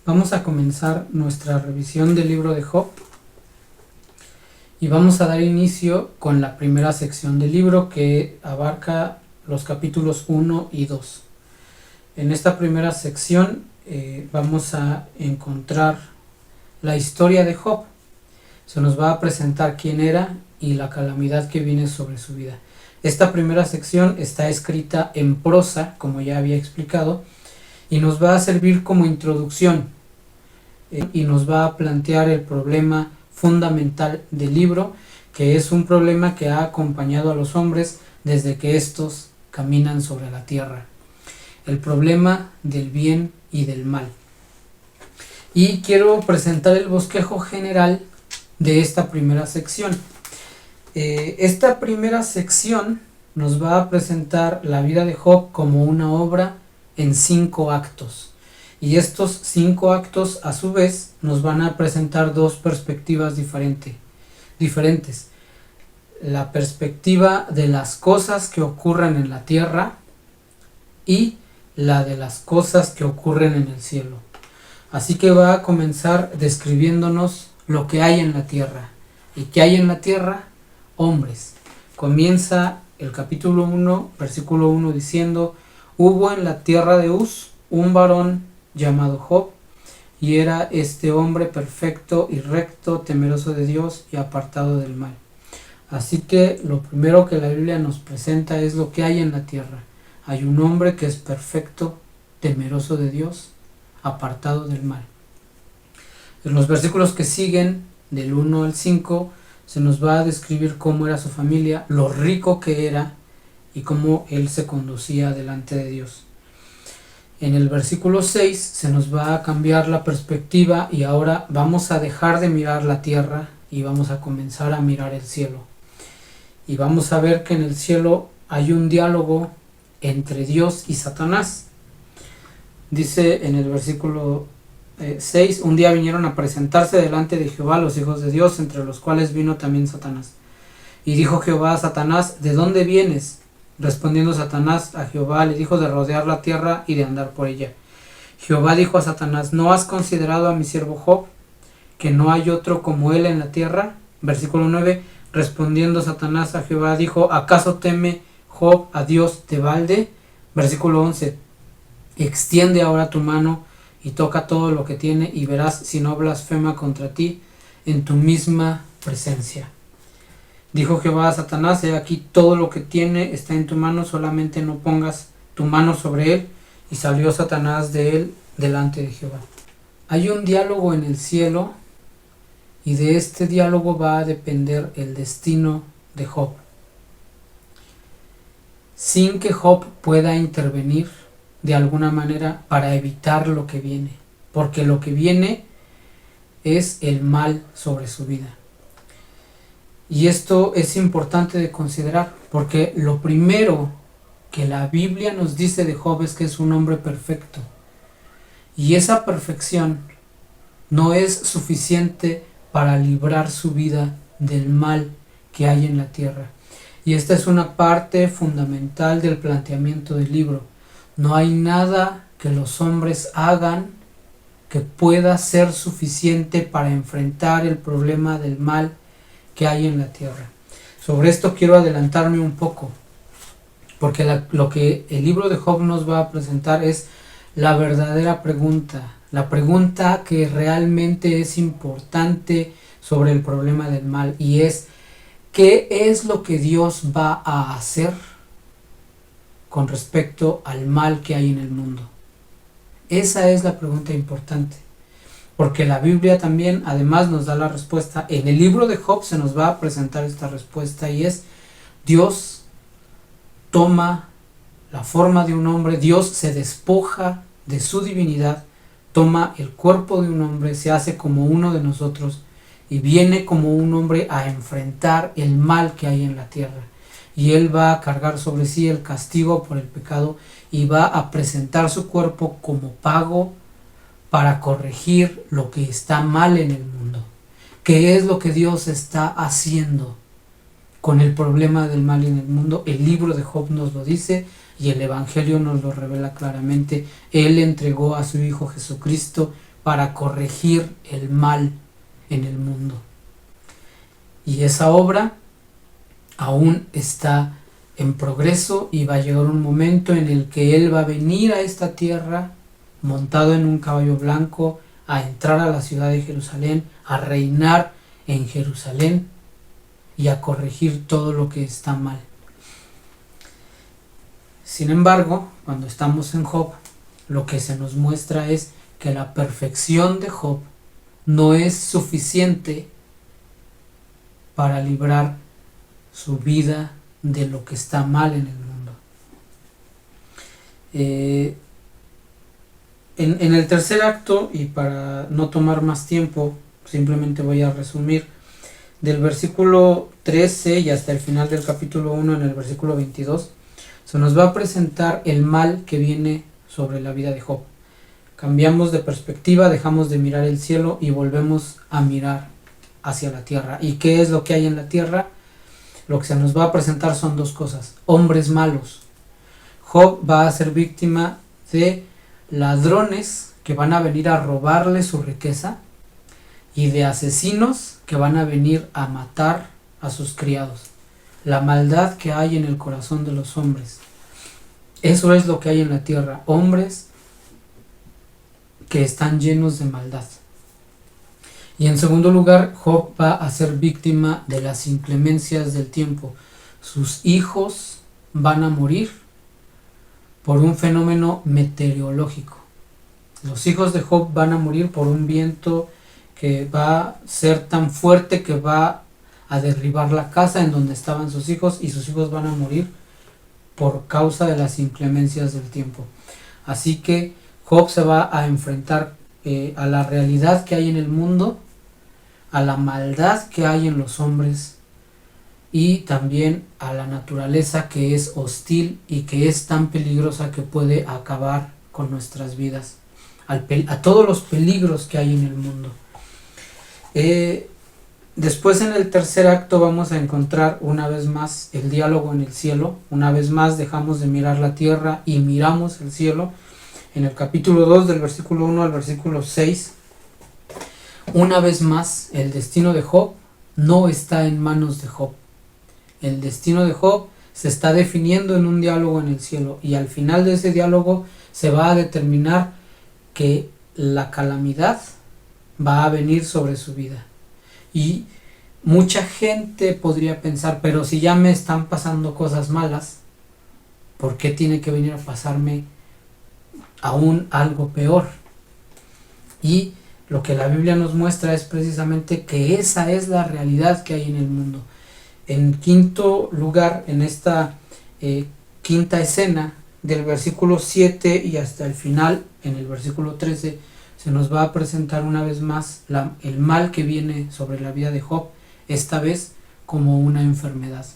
Vamos a comenzar nuestra revisión del libro de Job y vamos a dar inicio con la primera sección del libro que abarca los capítulos 1 y 2. En esta primera sección vamos a encontrar la historia de Job. Se nos va a presentar quién era y la calamidad que viene sobre su vida. Esta primera sección está escrita en prosa, como ya había explicado, y nos va a servir como introducción y nos va a plantear el problema fundamental del libro, que es un problema que ha acompañado a los hombres desde que estos caminan sobre la tierra. El problema del bien y del mal. Y quiero presentar el bosquejo general de esta primera sección. Esta primera sección nos va a presentar la vida de Job como una obra en 5 actos. Y estos 5 actos a su vez nos van a presentar dos perspectivas diferentes. La perspectiva de las cosas que ocurren en la tierra y la de las cosas que ocurren en el cielo. Así que va a comenzar describiéndonos lo que hay en la tierra. ¿Y qué hay en la tierra? Hombres. Comienza el capítulo 1, versículo 1 diciendo: hubo en la tierra de Uz un varón llamado Job, y era este hombre perfecto y recto, temeroso de Dios y apartado del mal. Así que lo primero que la Biblia nos presenta es lo que hay en la tierra. Hay un hombre que es perfecto, temeroso de Dios, apartado del mal. En los versículos que siguen, del 1 al 5, se nos va a describir cómo era su familia, lo rico que era y cómo él se conducía delante de Dios. En el versículo 6 se nos va a cambiar la perspectiva y ahora vamos a dejar de mirar la tierra y vamos a comenzar a mirar el cielo. Y vamos a ver que en el cielo hay un diálogo entre Dios y Satanás. Dice en el versículo 6, un día vinieron a presentarse delante de Jehová los hijos de Dios, entre los cuales vino también Satanás. Y dijo Jehová a Satanás: ¿de dónde vienes? Respondiendo Satanás a Jehová, le dijo de rodear la tierra y de andar por ella. Jehová dijo a Satanás: ¿no has considerado a mi siervo Job, que no hay otro como él en la tierra? Versículo 9, respondiendo Satanás a Jehová, dijo: ¿acaso teme Job a Dios de balde? Versículo 11, extiende ahora tu mano y toca todo lo que tiene, y verás si no blasfema contra ti en tu misma presencia. Dijo Jehová a Satanás: he aquí todo lo que tiene está en tu mano, solamente no pongas tu mano sobre él. Y salió Satanás de él delante de Jehová. Hay un diálogo en el cielo, y de este diálogo va a depender el destino de Job. Sin que Job pueda intervenir de alguna manera para evitar lo que viene, porque lo que viene es el mal sobre su vida. Y esto es importante de considerar, porque lo primero que la Biblia nos dice de Job es que es un hombre perfecto. Y esa perfección no es suficiente para librar su vida del mal que hay en la tierra. Y esta es una parte fundamental del planteamiento del libro. No hay nada que los hombres hagan que pueda ser suficiente para enfrentar el problema del mal que hay en la tierra. Sobre esto quiero adelantarme un poco, porque lo que el libro de Job nos va a presentar es la verdadera pregunta, la pregunta que realmente es importante sobre el problema del mal, y es: ¿qué es lo que Dios va a hacer con respecto al mal que hay en el mundo? Esa es la pregunta importante. Porque la Biblia también además nos da la respuesta. En el libro de Job se nos va a presentar esta respuesta, y es: Dios toma la forma de un hombre, Dios se despoja de su divinidad, toma el cuerpo de un hombre, se hace como uno de nosotros y viene como un hombre a enfrentar el mal que hay en la tierra. Y él va a cargar sobre sí el castigo por el pecado y va a presentar su cuerpo como pago para corregir lo que está mal en el mundo. ¿Qué es lo que Dios está haciendo con el problema del mal en el mundo? El libro de Job nos lo dice y el Evangelio nos lo revela claramente. Él entregó a su Hijo Jesucristo para corregir el mal en el mundo. Y esa obra aún está en progreso y va a llegar un momento en el que Él va a venir a esta tierra montado en un caballo blanco, a entrar a la ciudad de Jerusalén, a reinar en Jerusalén y a corregir todo lo que está mal. Sin embargo, cuando estamos en Job, lo que se nos muestra es que la perfección de Job no es suficiente para librar su vida de lo que está mal en el mundo. En el tercer acto, y para no tomar más tiempo, simplemente voy a resumir, del versículo 13 y hasta el final del capítulo 1, en el versículo 22, se nos va a presentar el mal que viene sobre la vida de Job. Cambiamos de perspectiva, dejamos de mirar el cielo y volvemos a mirar hacia la tierra. ¿Y qué es lo que hay en la tierra? Lo que se nos va a presentar son dos cosas: hombres malos. Job va a ser víctima de ladrones que van a venir a robarle su riqueza y de asesinos que van a venir a matar a sus criados. La maldad que hay en el corazón de los hombres. Eso es lo que hay en la tierra, hombres que están llenos de maldad. Y en segundo lugar, Job va a ser víctima de las inclemencias del tiempo. Sus hijos van a morir por un fenómeno meteorológico. Los hijos de Job van a morir por un viento que va a ser tan fuerte que va a derribar la casa en donde estaban sus hijos, y sus hijos van a morir por causa de las inclemencias del tiempo. Así que Job se va a enfrentar a la realidad que hay en el mundo, a la maldad que hay en los hombres y también a la naturaleza que es hostil y que es tan peligrosa que puede acabar con nuestras vidas, a todos los peligros que hay en el mundo. Después, en el tercer acto, vamos a encontrar una vez más el diálogo en el cielo. Una vez más dejamos de mirar la tierra y miramos el cielo. En el capítulo 2, del versículo 1 al versículo 6, una vez más el destino de Job no está en manos de Job. El destino de Job se está definiendo en un diálogo en el cielo, y al final de ese diálogo se va a determinar que la calamidad va a venir sobre su vida. Y mucha gente podría pensar, pero si ya me están pasando cosas malas, ¿por qué tiene que venir a pasarme aún algo peor? Y lo que la Biblia nos muestra es precisamente que esa es la realidad que hay en el mundo. En quinto lugar, en esta quinta escena, del versículo 7 y hasta el final, en el versículo 13, se nos va a presentar una vez más el mal que viene sobre la vida de Job, esta vez como una enfermedad.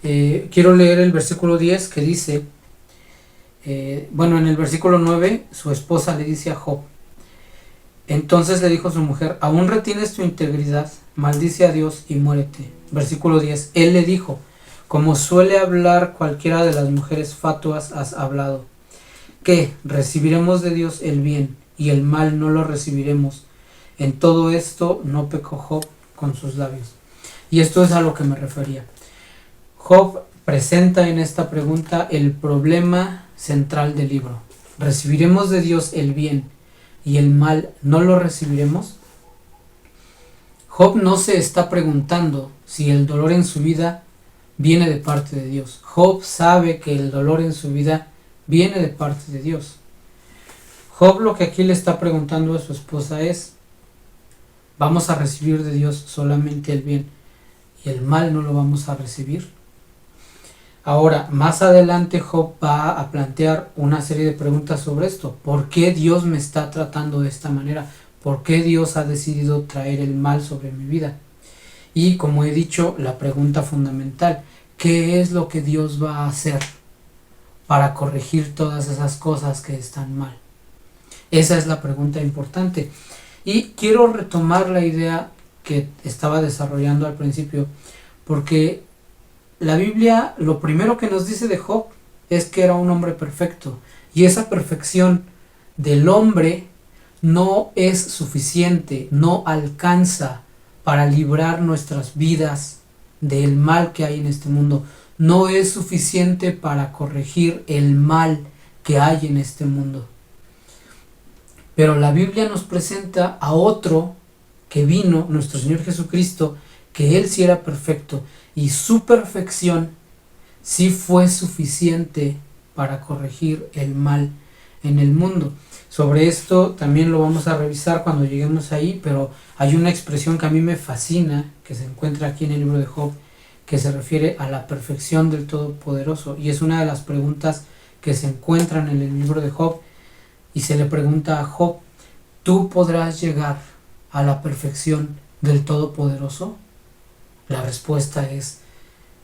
Quiero leer el versículo 10, que dice, en el versículo 9, su esposa le dice a Job: entonces le dijo su mujer, ¿aún retienes tu integridad? Maldice a Dios y muérete. Versículo 10, él le dijo: como suele hablar cualquiera de las mujeres fatuas, has hablado. ¿Qué? ¿Recibiremos de Dios el bien y el mal no lo recibiremos? En todo esto no pecó Job con sus labios. Y esto es a lo que me refería. Job presenta en esta pregunta el problema central del libro. ¿Recibiremos de Dios el bien y el mal no lo recibiremos? Job no se está preguntando si el dolor en su vida viene de parte de Dios. Job sabe que el dolor en su vida viene de parte de Dios. Job lo que aquí le está preguntando a su esposa es: ¿vamos a recibir de Dios solamente el bien y el mal no lo vamos a recibir? Ahora, más adelante Job va a plantear una serie de preguntas sobre esto. ¿Por qué Dios me está tratando de esta manera? ¿Por qué Dios ha decidido traer el mal sobre mi vida? Y como he dicho, la pregunta fundamental: ¿qué es lo que Dios va a hacer para corregir todas esas cosas que están mal? Esa es la pregunta importante. Y quiero retomar la idea que estaba desarrollando al principio, porque la Biblia lo primero que nos dice de Job es que era un hombre perfecto, y esa perfección del hombre no es suficiente, no alcanza para librar nuestras vidas del mal que hay en este mundo. No es suficiente para corregir el mal que hay en este mundo. Pero la Biblia nos presenta a otro que vino, nuestro Señor Jesucristo, que Él sí era perfecto y su perfección sí fue suficiente para corregir el mal en el mundo. Sobre esto también lo vamos a revisar cuando lleguemos ahí, pero hay una expresión que a mí me fascina, que se encuentra aquí en el libro de Job, que se refiere a la perfección del Todopoderoso, y es una de las preguntas que se encuentran en el libro de Job, y se le pregunta a Job: ¿tú podrás llegar a la perfección del Todopoderoso? La respuesta es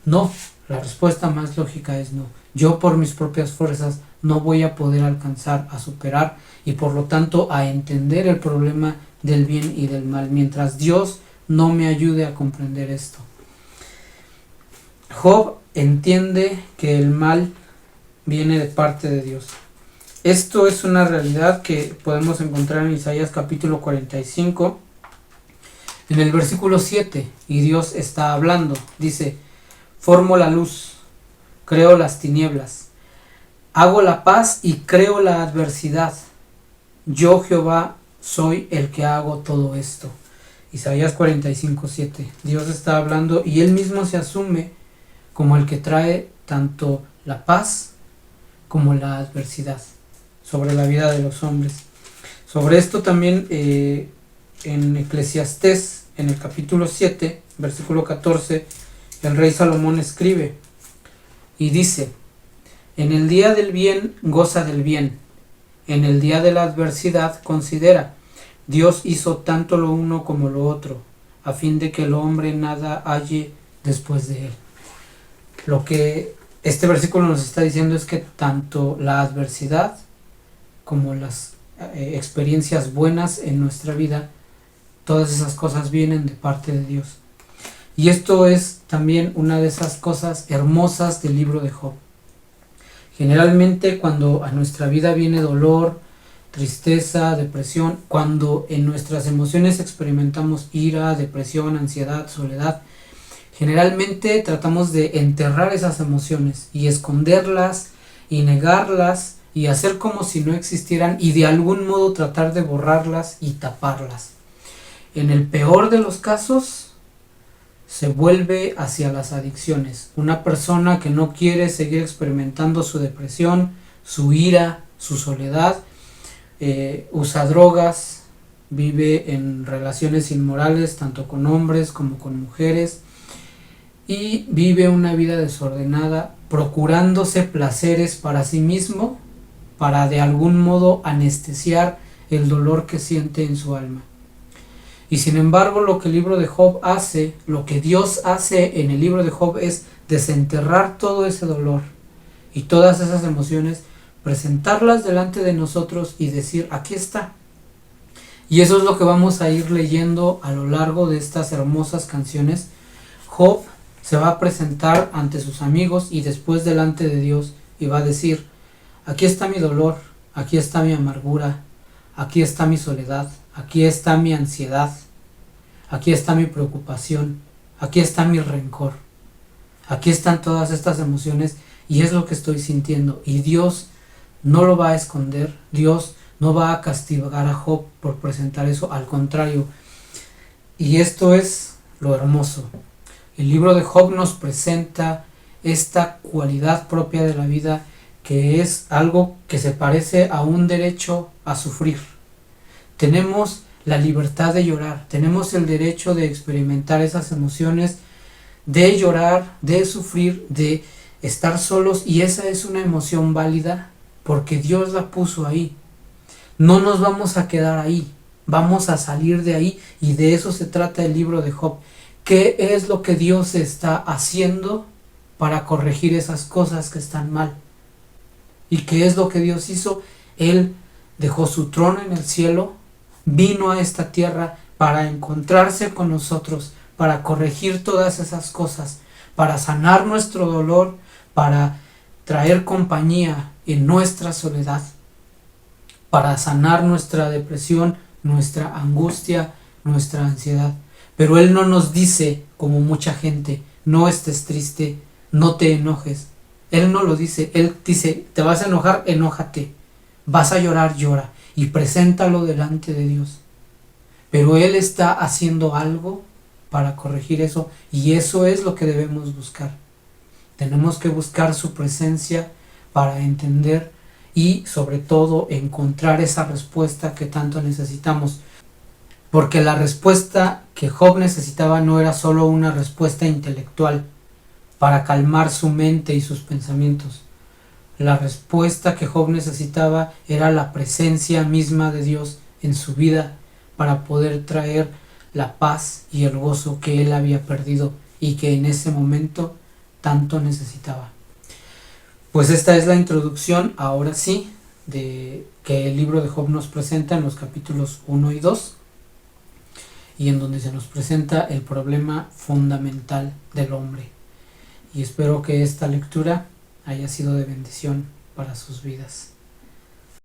no. La respuesta más lógica es no. Yo por mis propias fuerzas no voy a poder alcanzar a superar y por lo tanto a entender el problema del bien y del mal, mientras Dios no me ayude a comprender esto. Job entiende que el mal viene de parte de Dios. Esto es una realidad que podemos encontrar en Isaías capítulo 45, en el versículo 7, y Dios está hablando. Dice: formo la luz, creo las tinieblas, hago la paz y creo la adversidad. Yo, Jehová, soy el que hago todo esto. Isaías 45, 7. Dios está hablando y Él mismo se asume como el que trae tanto la paz como la adversidad sobre la vida de los hombres. Sobre esto también en Eclesiastés, en el capítulo 7, versículo 14, el rey Salomón escribe y dice: en el día del bien goza del bien, en el día de la adversidad considera, Dios hizo tanto lo uno como lo otro, a fin de que el hombre nada halle después de él. Lo que este versículo nos está diciendo es que tanto la adversidad como las experiencias buenas en nuestra vida, todas esas cosas vienen de parte de Dios. Y esto es también una de esas cosas hermosas del libro de Job. Generalmente cuando a nuestra vida viene dolor, tristeza, depresión, cuando en nuestras emociones experimentamos ira, depresión, ansiedad, soledad, generalmente tratamos de enterrar esas emociones y esconderlas y negarlas y hacer como si no existieran y de algún modo tratar de borrarlas y taparlas. En el peor de los casos, se vuelve hacia las adicciones. Una persona que no quiere seguir experimentando su depresión, su ira, su soledad, usa drogas, vive en relaciones inmorales tanto con hombres como con mujeres y vive una vida desordenada, procurándose placeres para sí mismo, para de algún modo anestesiar el dolor que siente en su alma. Y sin embargo, lo que el libro de Job hace, lo que Dios hace en el libro de Job es desenterrar todo ese dolor y todas esas emociones, presentarlas delante de nosotros y decir: aquí está. Y eso es lo que vamos a ir leyendo a lo largo de estas hermosas canciones. Job se va a presentar ante sus amigos y después delante de Dios y va a decir: aquí está mi dolor, aquí está mi amargura, aquí está mi soledad, aquí está mi ansiedad, aquí está mi preocupación, aquí está mi rencor, aquí están todas estas emociones y es lo que estoy sintiendo. Y Dios no lo va a esconder, Dios no va a castigar a Job por presentar eso, al contrario. Y esto es lo hermoso. El libro de Job nos presenta esta cualidad propia de la vida, que es algo que se parece a un derecho a sufrir. Tenemos la libertad de llorar, tenemos el derecho de experimentar esas emociones, de llorar, de sufrir, de estar solos, y esa es una emoción válida porque Dios la puso ahí. No nos vamos a quedar ahí, vamos a salir de ahí, y de eso se trata el libro de Job. ¿Qué es lo que Dios está haciendo para corregir esas cosas que están mal? ¿Y qué es lo que Dios hizo? Él dejó su trono en el cielo, vino a esta tierra para encontrarse con nosotros, para corregir todas esas cosas, para sanar nuestro dolor, para traer compañía en nuestra soledad. para sanar nuestra depresión, nuestra angustia, nuestra ansiedad. Pero Él no nos dice, como mucha gente, no estés triste, no te enojes. Él no lo dice, Él dice, te vas a enojar, enójate, vas a llorar, llora, y preséntalo delante de Dios. Pero Él está haciendo algo para corregir eso, y eso es lo que debemos buscar. Tenemos que buscar su presencia para entender y sobre todo encontrar esa respuesta que tanto necesitamos. Porque la respuesta que Job necesitaba no era solo una respuesta intelectual para calmar su mente y sus pensamientos. La respuesta que Job necesitaba era la presencia misma de Dios en su vida para poder traer la paz y el gozo que él había perdido y que en ese momento tanto necesitaba. Pues esta es la introducción, ahora sí, de que el libro de Job nos presenta en los capítulos 1 y 2, y en donde se nos presenta el problema fundamental del hombre. Y espero que esta lectura haya sido de bendición para sus vidas.